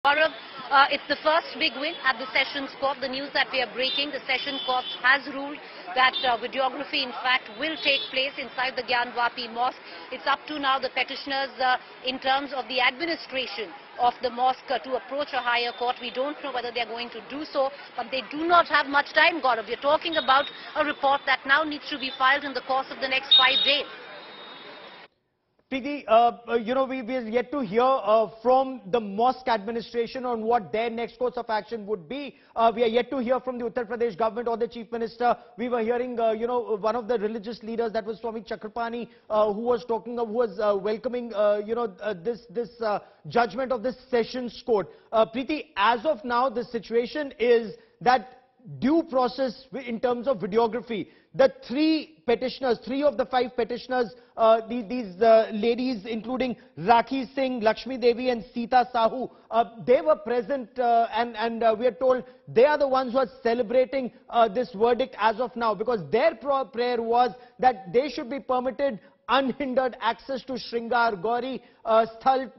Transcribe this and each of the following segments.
Gaurav, it's the first big win at the Sessions Court. The news that we are breaking, the Sessions Court has ruled that videography, in fact, will take place inside the Gyanvapi Mosque. It's up to now the petitioners in terms of the administration of the mosque to approach a higher court. We don't know whether they're going to do so, but they do not have much time, Gaurav. We're talking about a report that now needs to be filed in the course of the next 5 days. Preeti, we are yet to hear from the mosque administration on what their next course of action would be. We are yet to hear from the Uttar Pradesh government or the Chief Minister. We were hearing, one of the religious leaders, that was Swami Chakrapani, who was welcoming, this judgment of the Sessions Court. Preeti, as of now, the situation is that due process in terms of videography, the three of the 5 petitioners, these ladies including Rakhi Singh, Lakshmi Devi and Sita Sahu, they were present and we are told they are the ones who are celebrating this verdict as of now, because their prayer was that they should be permitted unhindered access to Shringar Gauri Sthal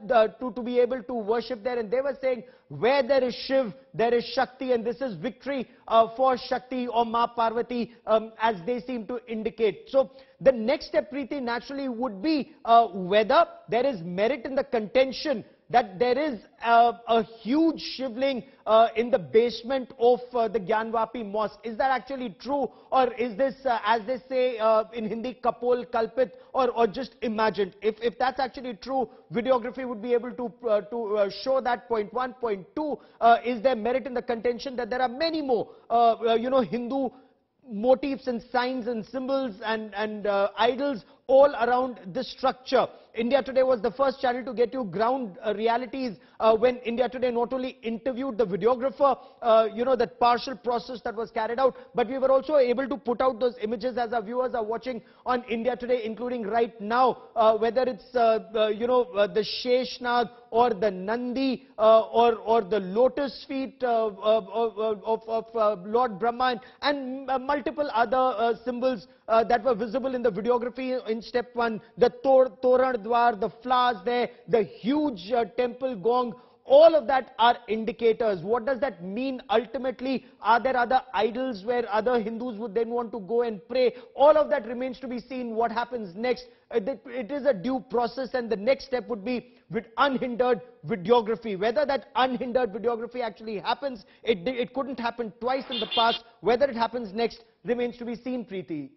to be able to worship there. And they were saying, where there is Shiv, there is Shakti, and this is victory for Shakti or Ma Parvati, as they seem to indicate. So the next step, Preeti, naturally would be whether there is merit in the contention that there is a huge Shiv Ling in the basement of the Gyanvapi Mosque. Is that actually true, or is this, as they say in Hindi, Kapol Kalpit, or just imagined? If that's actually true, videography would be able to show that. Point 1. Point 2, is there merit in the contention that there are many more, Hindu motifs and signs and symbols and idols all around this structure? India Today was the first channel to get you ground realities when India Today not only interviewed the videographer, that partial process that was carried out, but we were also able to put out those images as our viewers are watching on India Today, including right now, whether it's the Sheshnag or the Nandi or the lotus feet of Lord Brahma and multiple other symbols that were visible in the videography. In step 1, the Toran Dwar, the flowers there, the huge temple gong, all of that are indicators. What does that mean ultimately? Are there other idols where other Hindus would then want to go and pray? All of that remains to be seen. What happens next? It is a due process, and the next step would be with unhindered videography. Whether that unhindered videography actually happens, it couldn't happen twice in the past. Whether it happens next remains to be seen, Preeti.